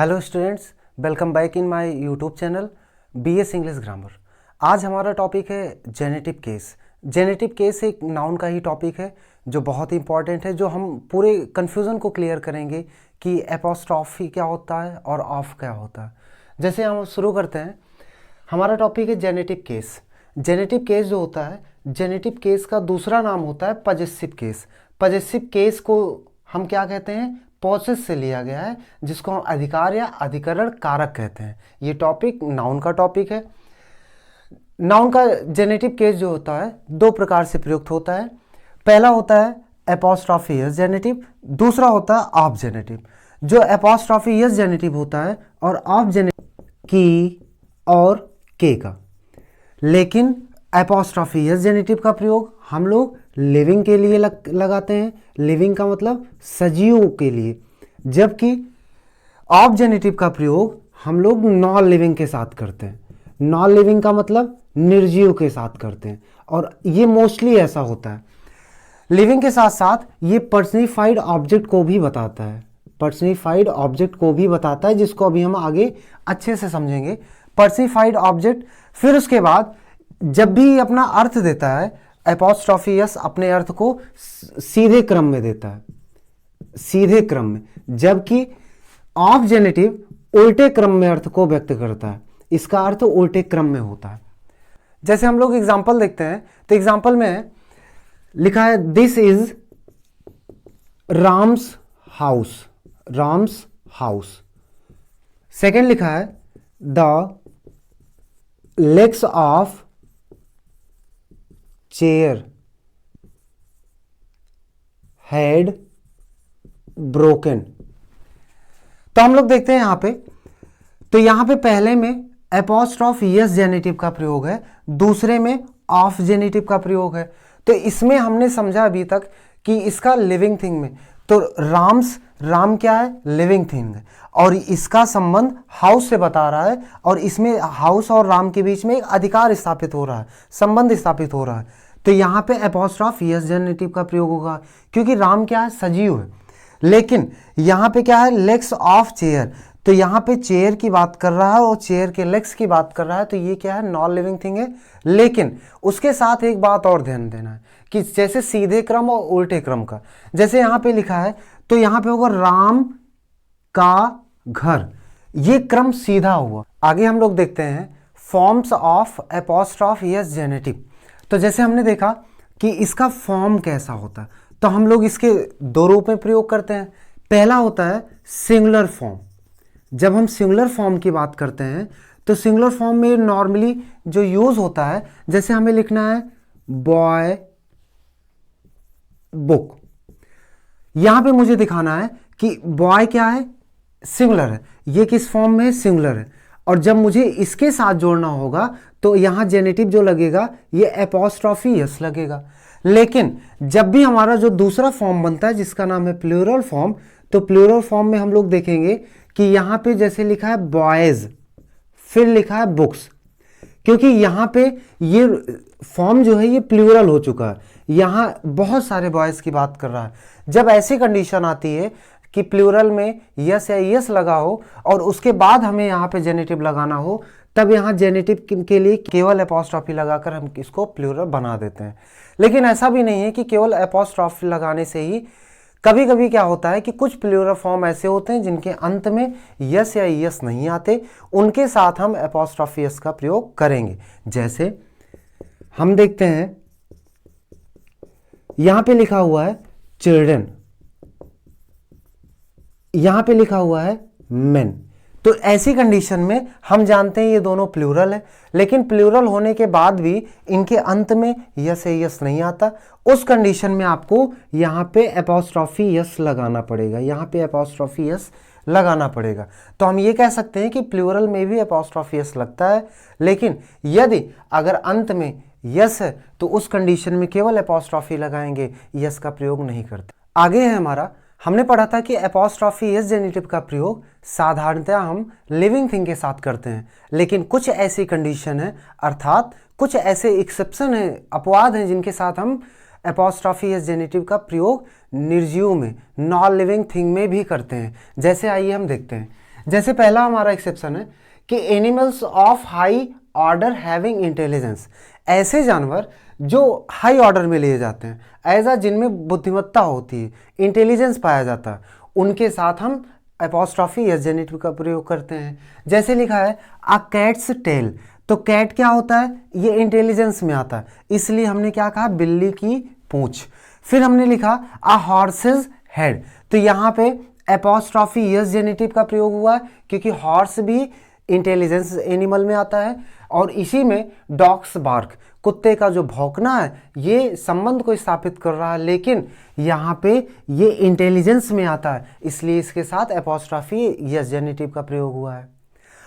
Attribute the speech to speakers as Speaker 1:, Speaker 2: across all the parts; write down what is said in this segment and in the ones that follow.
Speaker 1: Hello students, welcome back in my YouTube channel BS English grammar. आज हमारा topic है genitive case. Genitive case एक noun का ही टॉपिक है जो बहुत ही इंपॉर्टेंट है, जो हम पूरे कन्फ्यूज़न को क्लियर करेंगे कि एपोस्ट्रॉफी क्या होता है और ऑफ क्या होता है। जैसे हम शुरू करते हैं, हमारा टॉपिक है जेनेटिव केस। जेनेटिव केस जो होता है, जेनेटिव केस का दूसरा नाम होता है पजेसिव केस। पजेसिव केस को हम क्या कहते हैं? पॉसेस से लिया गया है, जिसको हम अधिकार या अधिकरण कारक कहते हैं। ये टॉपिक नाउन का टॉपिक है। नाउन का जेनेटिव केस जो होता है दो प्रकार से प्रयुक्त होता है। पहला होता है एपोस्ट्रॉफियस जेनेटिव, दूसरा होता है ऑफ जेनेटिव। जो एपोस्ट्रॉफियस जेनेटिव होता है और ऑफ जेनेटिव की और के का। लेकिन एपोस्ट्रॉफियस जेनेटिव का प्रयोग हम लोग लिविंग के लिए लगाते हैं। लिविंग का मतलब सजीवों के लिए, जबकि ऑफ जेनेटिव का प्रयोग हम लोग नॉन लिविंग के साथ करते हैं। नॉन लिविंग का मतलब निर्जीव के साथ करते हैं, और ये मोस्टली ऐसा होता है। लिविंग के साथ साथ ये पर्सनिफाइड ऑब्जेक्ट को भी बताता है। पर्सनिफाइड ऑब्जेक्ट को भी बताता है, जिसको अभी हम आगे अच्छे से समझेंगे। पर्सनिफाइड ऑब्जेक्ट, फिर उसके बाद जब भी अपना अर्थ देता है, एपोस्ट्रॉफियस अपने अर्थ को सीधे क्रम में देता है, सीधे क्रम में, जबकि ऑफ जेनेटिव उल्टे क्रम में अर्थ को व्यक्त करता है। इसका अर्थ उल्टे क्रम में होता है। जैसे हम लोग एग्जाम्पल देखते हैं, तो एग्जाम्पल में लिखा है this is Ram's house. Ram's house. Second लिखा है the legs of chair head broken. तो हम लोग देखते हैं यहां पे, तो यहां पे पहले में एपोस्ट्रॉफियस जेनेटिव का प्रयोग है, दूसरे में ऑफ जेनेटिव का प्रयोग है। तो इसमें हमने समझा अभी तक कि इसका लिविंग थिंग में, तो राम क्या है? लिविंग थिंग है, और इसका संबंध हाउस से बता रहा है, और इसमें हाउस और राम के बीच में एक अधिकार स्थापित हो रहा है, संबंध स्थापित हो रहा है। तो यहाँ पे एपोस्ट्रॉफियस जेनेटिव का प्रयोग होगा, क्योंकि राम क्या है? सजीव है। लेकिन यहाँ पे क्या है? Legs of chair. तो यहाँ पे चेयर की बात कर रहा है और चेयर के लेग्स की बात कर रहा है, तो ये क्या है? नॉन लिविंग थिंग है। लेकिन उसके साथ एक बात और ध्यान देना है कि जैसे सीधे क्रम और उल्टे क्रम का, जैसे यहाँ पे लिखा है, तो यहाँ पे होगा राम का घर। ये क्रम सीधा हुआ। आगे हम लोग देखते हैं फॉर्म्स ऑफ एपोस्ट्रॉफियस जेनेटिव। तो जैसे हमने देखा कि इसका फॉर्म कैसा होता है, तो हम लोग इसके दो रूप में प्रयोग करते हैं। पहला होता है सिंगुलर फॉर्म। जब हम सिंगुलर फॉर्म की बात करते हैं, तो सिंगुलर फॉर्म में नॉर्मली जो यूज होता है, जैसे हमें लिखना है बॉय बुक। यहां पे मुझे दिखाना है कि बॉय क्या है? सिंगुलर है। ये किस फॉर्म में है? सिंगुलर है। और जब मुझे इसके साथ जोड़ना होगा, तो यहां जेनेटिव जो लगेगा ये एपोस्ट्रॉफियस लगेगा। लेकिन जब भी हमारा जो दूसरा फॉर्म बनता है, जिसका नाम है प्लूरल फॉर्म, तो प्लूरल फॉर्म में हम लोग देखेंगे कि यहां पे जैसे लिखा है बॉयज, फिर लिखा है बुक्स, क्योंकि यहां पे ये फॉर्म जो है ये प्लूरल हो चुका है। यहां बहुत सारे बॉयज की बात कर रहा है। जब ऐसी कंडीशन आती है कि प्लूरल में यस या यस लगा हो और उसके बाद हमें यहाँ पे जेनेटिव लगाना हो, तब यहाँ जेनेटिव के लिए केवल एपोस्ट्रॉफी लगाकर हम इसको प्लूरल बना देते हैं। लेकिन ऐसा भी नहीं है कि केवल एपोस्ट्रॉफी लगाने से ही, कभी कभी क्या होता है कि कुछ प्लूरल फॉर्म ऐसे होते हैं जिनके अंत में यस या यस नहीं आते, उनके साथ हम एपोस्ट्रॉफियस का प्रयोग करेंगे। जैसे हम देखते हैं यहां पे लिखा हुआ है चिल्ड्रन, यहां पे लिखा हुआ है मेन। तो ऐसी कंडीशन में हम जानते हैं ये दोनों प्लूरल है, लेकिन प्लूरल होने के बाद भी इनके अंत में यस या यस नहीं आता। उस कंडीशन में आपको यहां पे एपोस्ट्रॉफी यस लगाना पड़ेगा, यहां पे एपोस्ट्रॉफी यस लगाना पड़ेगा। तो हम ये कह सकते हैं कि प्लूरल में भी एपोस्ट्रॉफी यस लगता है, लेकिन यदि अगर अंत में यस है तो उस कंडीशन में केवल एपोस्ट्रॉफी लगाएंगे, यस का प्रयोग नहीं करते। आगे है हमारा, हमने पढ़ा था कि एपोस्ट्रॉफियस जेनेटिव का प्रयोग साधारणतः हम लिविंग थिंग के साथ करते हैं, लेकिन कुछ ऐसी कंडीशन है, अर्थात कुछ ऐसे एक्सेप्शन है, अपवाद हैं, जिनके साथ हम एपोस्ट्रॉफियस जेनेटिव का प्रयोग निर्जीव में, नॉन लिविंग थिंग में भी करते हैं। जैसे आइए हम देखते हैं, जैसे पहला हमारा एक्सेप्शन है कि animals of high order having intelligence, ऐसे जानवर जो हाई ऑर्डर में लिए जाते हैं, ऐसा जिनमें बुद्धिमत्ता होती है, इंटेलिजेंस पाया जाता है, उनके साथ हम एपोस्ट्रॉफी यस जेनेटिव का प्रयोग करते हैं। जैसे लिखा है अ कैट्स टेल, तो कैट क्या होता है, ये इंटेलिजेंस में आता है, इसलिए हमने क्या कहा, बिल्ली की पूंछ। फिर हमने लिखा अ हॉर्सेज हेड, तो यहाँ पे एपोस्ट्रॉफी यस जेनेटिव का प्रयोग हुआ है क्योंकि हॉर्स भी इंटेलिजेंस एनिमल में आता है। और इसी में डॉग्स बार्क, कुत्ते का जो भौंकना है, ये संबंध को स्थापित कर रहा है, लेकिन यहाँ पे ये इंटेलिजेंस में आता है, इसलिए इसके साथ एपोस्ट्रॉफी यस जेनेटिव का प्रयोग हुआ है।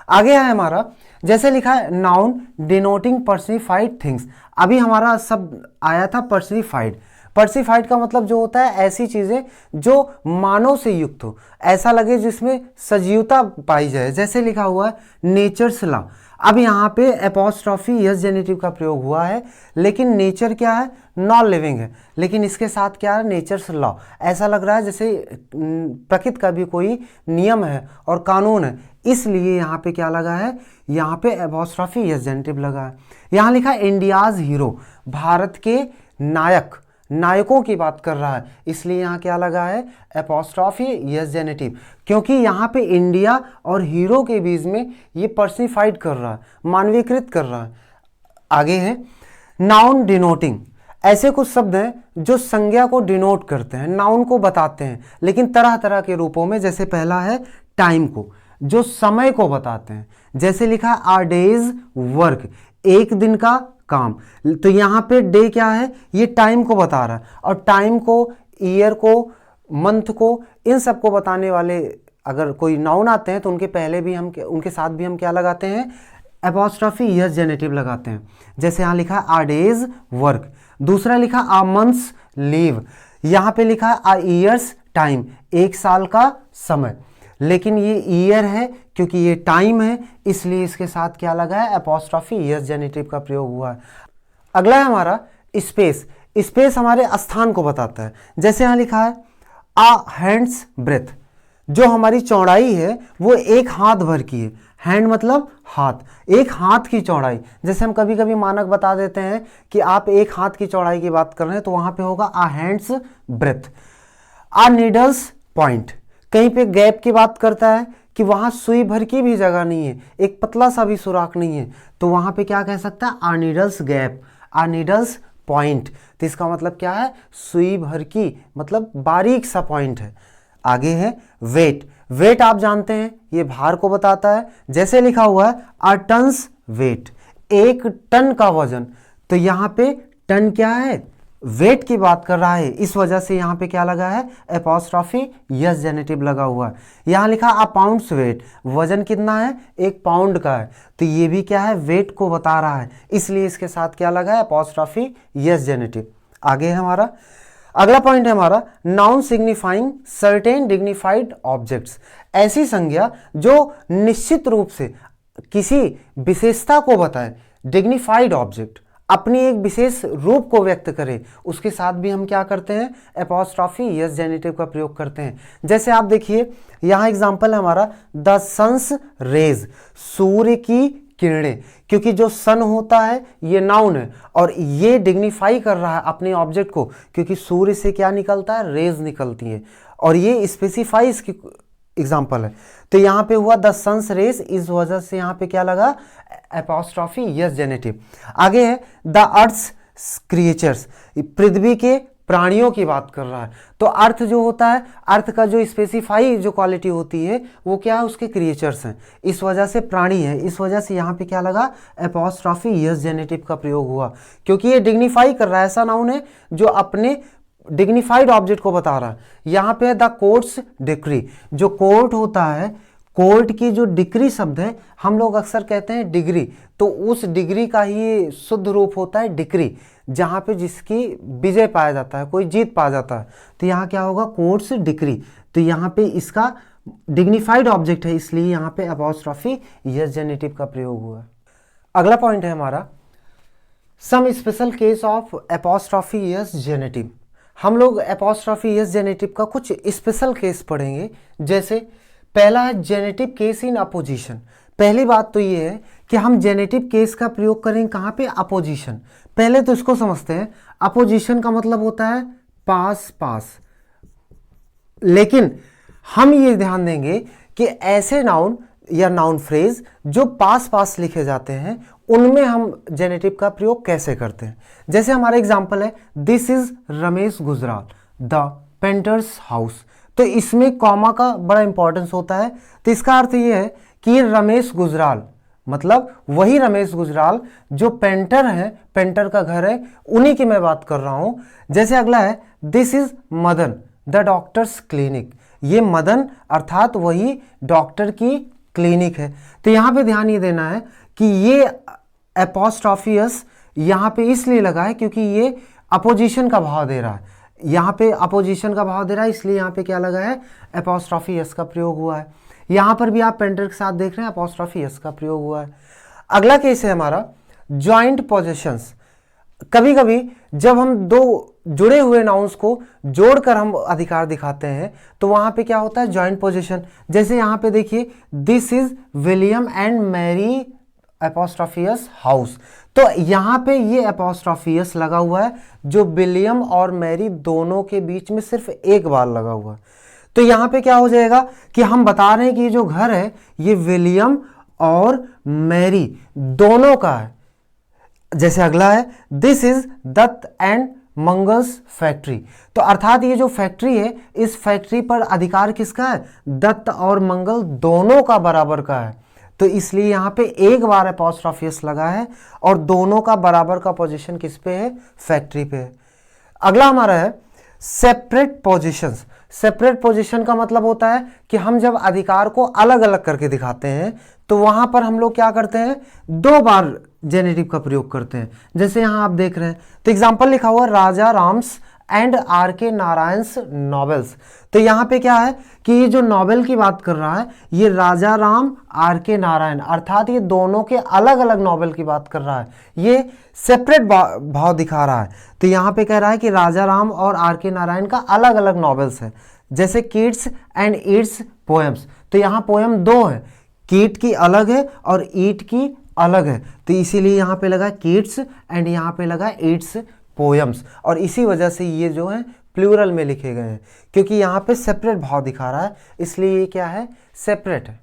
Speaker 1: आगे है हमारा, जैसे लिखा है नाउन डिनोटिंग पर्सनिफाइड थिंग्स, अभी हमारा शब्द आया था पर्सनिफाइड। पर्सिफाइड का मतलब जो होता है ऐसी चीज़ें जो मानव से युक्त हो, ऐसा लगे जिसमें सजीवता पाई जाए। जैसे लिखा हुआ है नेचर्स लॉ, अब यहाँ पे एपोस्ट्रॉफी यस जेनेटिव का प्रयोग हुआ है, लेकिन नेचर क्या है, नॉन लिविंग है, लेकिन इसके साथ क्या है, नेचर्स लॉ, ऐसा लग रहा है जैसे प्रकृति का भी कोई नियम है और कानून है, इसलिए यहाँ पे क्या लगा है, यहाँ पे एपोस्ट्रॉफी यस जेनेटिव लगा है। यहाँ लिखा इंडियाज हीरो, भारत के नायक, नायकों की बात कर रहा है, इसलिए यहाँ क्या लगा है, एपोस्ट्रॉफी यस जेनेटिव, क्योंकि यहाँ पे इंडिया और हीरो के बीच में ये पर्सनिफाइड कर रहा है, मानवीकृत कर रहा है। आगे है नाउन डिनोटिंग, ऐसे कुछ शब्द हैं जो संज्ञा को डिनोट करते हैं, नाउन को बताते हैं, लेकिन तरह तरह के रूपों में। जैसे पहला है टाइम को, जो समय को बताते हैं। जैसे लिखा आर डेज वर्क, एक दिन का काम, तो यहाँ पे डे क्या है, ये टाइम को बता रहा है, और टाइम को, ईयर को, मंथ को, इन सब को बताने वाले अगर कोई नाउन आते हैं तो उनके पहले भी हम, उनके साथ भी हम क्या लगाते हैं, एपोस्ट्रॉफी यस जेनेटिव लगाते हैं। जैसे यहाँ लिखा आ डेज वर्क, दूसरा लिखा आ मंथ्स लीव, यहाँ पे लिखा आ ईयर्स टाइम, एक साल का समय, लेकिन ये ईयर है क्योंकि ये टाइम है, इसलिए इसके साथ क्या लगा है, एपोस्ट्रॉफी यस जेनेटिव का प्रयोग हुआ है। अगला है हमारा स्पेस, स्पेस हमारे स्थान को बताता है। जैसे यहाँ लिखा है आ हैंड्स ब्रेथ, जो हमारी चौड़ाई है वो एक हाथ भर की है, हैंड मतलब हाथ, एक हाथ की चौड़ाई। जैसे हम कभी कभी मानक बता देते हैं कि आप एक हाथ की चौड़ाई की बात कर रहे हैं, तो वहां पे होगा आ हैंड्स ब्रेथ। आ नीडल्स पॉइंट, कहीं पे गैप की बात करता है कि वहां सुई भर की भी जगह नहीं है, एक पतला सा भी सुराख नहीं है, तो वहां पे क्या कह सकता है, आ नीडल्स गैप, आ नीडल्स पॉइंट, तो इसका मतलब क्या है, सुई भर की, मतलब बारीक सा पॉइंट है। आगे है वेट, वेट आप जानते हैं ये भार को बताता है। जैसे लिखा हुआ है आ टन्स वेट, एक टन का वजन, तो यहाँ पे टन क्या है, वेट की बात कर रहा है, इस वजह से यहाँ पे क्या लगा है, एपोस्ट्रॉफी यस जेनेटिव लगा हुआ है। यहाँ लिखा आ पाउंड्स वेट, वजन कितना है, एक पाउंड का है, तो ये भी क्या है, वेट को बता रहा है, इसलिए इसके साथ क्या लगा है, एपोस्ट्रॉफी यस जेनेटिव। आगे है हमारा अगला पॉइंट है हमारा noun signifying certain dignified objects, ऐसी संज्ञा जो निश्चित रूप से किसी विशेषता को बताए, डिग्निफाइड ऑब्जेक्ट अपनी एक विशेष रूप को व्यक्त करे, उसके साथ भी हम क्या करते हैं, एपोस्ट्रॉफी यस जेनेटिव का प्रयोग करते हैं। जैसे आप देखिए यहाँ एग्जांपल है हमारा द सन्स रेज, सूर्य की किरणें, क्योंकि जो सन होता है ये नाउन है और ये डिग्निफाई कर रहा है अपने ऑब्जेक्ट को, क्योंकि सूर्य से क्या निकलता है, रेज निकलती है, और ये स्पेसिफाई इसकी एग्जाम्पल है। तो यहाँ पे हुआ द सन्स रेज, इस वजह से यहाँ पे क्या लगा, एपोस्ट्रॉफी यस जेनेटिव। आगे है द अर्थ्स क्रिएचर्स, पृथ्वी के प्राणियों की बात कर रहा है, तो अर्थ जो होता है, अर्थ का जो स्पेसिफाई जो क्वालिटी होती है वो क्या है, उसके क्रिएचर्स हैं, इस वजह से प्राणी है, इस वजह से यहाँ पे क्या लगा, एपोस्ट्रॉफी यस जेनेटिव का प्रयोग हुआ, क्योंकि ये डिग्निफाई कर रहा है, ऐसा नाउन है जो अपने डिग्निफाइड ऑब्जेक्ट को बता रहा है। यहाँ पे द कोर्ट्स डिक्री, जो कोर्ट होता है, कोर्ट की जो डिक्री शब्द है हम लोग अक्सर कहते हैं डिग्री, तो उस डिग्री का ही शुद्ध रूप होता है डिक्री, जहाँ पे जिसकी विजय पाया जाता है, कोई जीत पाया जाता है, तो यहाँ क्या होगा, कोर्ट्स डिक्री, तो यहाँ पे इसका डिग्निफाइड ऑब्जेक्ट है, इसलिए यहाँ पे एपोस्ट्रॉफी यस जेनेटिव का प्रयोग हुआ। अगला पॉइंट है हमारा some special case of apostrophe yes genitive, हम लोग एपोस्ट्रॉफी यस जेनेटिव का कुछ स्पेशल केस पढ़ेंगे। जैसे पहला है जेनेटिव केस इन अपोजिशन। पहली बात तो ये है कि हम जेनेटिव केस का प्रयोग करेंगे कहाँ पे, अपोजिशन। पहले तो इसको समझते हैं, अपोजिशन का मतलब होता है पास पास, लेकिन हम ये ध्यान देंगे कि ऐसे नाउन या नाउन फ्रेज जो पास पास लिखे जाते हैं उनमें हम जेनेटिव का प्रयोग कैसे करते हैं। जैसे हमारा एग्जांपल है, this is Ramesh Gujral the painters house. तो इसमें कॉमा का बड़ा इंपॉर्टेंस होता है। तो इसका अर्थ ये है कि ये रमेश गुजराल, मतलब वही रमेश गुजराल जो पेंटर है, पेंटर का घर है, उन्हीं की मैं बात कर रहा हूं। जैसे अगला है, this is Madan the doctors clinic. ये मदन अर्थात वही डॉक्टर की क्लिनिक है। तो यहां पे ध्यान ये देना है कि ये एपोस्ट्रोफियस यहां पे इसलिए लगा है क्योंकि ये अपोजिशन का भाव दे रहा है, यहां पे अपोजिशन का भाव दे रहा है, इसलिए यहां पे क्या लगा है, एपोस्ट्रोफियस का प्रयोग हुआ है। यहां पर भी आप पेंटर के साथ देख रहे हैं, एपोस्ट्रोफियस का प्रयोग हुआ है। अगला केस है हमारा जॉइंट पोजेशंस। कभी कभी जब हम दो जुड़े हुए नाउन्स को जोड़कर हम अधिकार दिखाते हैं तो वहां पे क्या होता है, जॉइंट पोजीशन। जैसे यहां पे देखिए, this is William and Mary apostrophe s house. तो यहां पे ये एपोस्ट्रोफियस लगा हुआ है जो विलियम और मैरी दोनों के बीच में सिर्फ एक बार लगा हुआ है। तो यहां पे क्या हो जाएगा कि हम बता रहे हैं कि ये जो घर है ये विलियम और मैरी दोनों का है। जैसे अगला है, this is Dutt and Mangal's factory. तो अर्थात ये जो फैक्ट्री है, इस फैक्ट्री पर अधिकार किसका है, दत्त और मंगल दोनों का बराबर का है। तो इसलिए यहां पे एक बार एपोस्ट्रोफियस लगा है और दोनों का बराबर का पोजीशन किस पे है, फैक्ट्री पे है। अगला हमारा है सेपरेट पोजीशंस। सेपरेट पोजीशन का मतलब होता है कि हम जब अधिकार को अलग अलग करके दिखाते हैं तो वहां पर हम लोग क्या करते हैं, दो बार जेनेटिव का प्रयोग करते हैं। जैसे यहां आप देख रहे हैं, तो एग्जांपल लिखा हुआ राजा राम्स एंड आर के नारायण्स नॉवेल्स। तो यहां पे क्या है कि ये जो नॉवेल की बात कर रहा है ये राजा राम आर के नारायण, अर्थात ये दोनों के अलग अलग नॉवेल की बात कर रहा है, ये सेपरेट भाव दिखा रहा है। तो यहां पे कह रहा है कि राजा राम और आर के नारायण का अलग अलग नॉवेल्स है। जैसे किड्स एंड इट्स पोएम्स, तो यहां पोएम दो है, कीट की अलग है और ईट की अलग है, तो इसीलिए यहां पे लगा किड्स एंड यहां पे लगा इट्स पोएम्स। और इसी वजह से ये जो है प्लूरल में लिखे गए हैं, क्योंकि यहां पे सेपरेट भाव दिखा रहा है, इसलिए ये क्या है, सेपरेट है।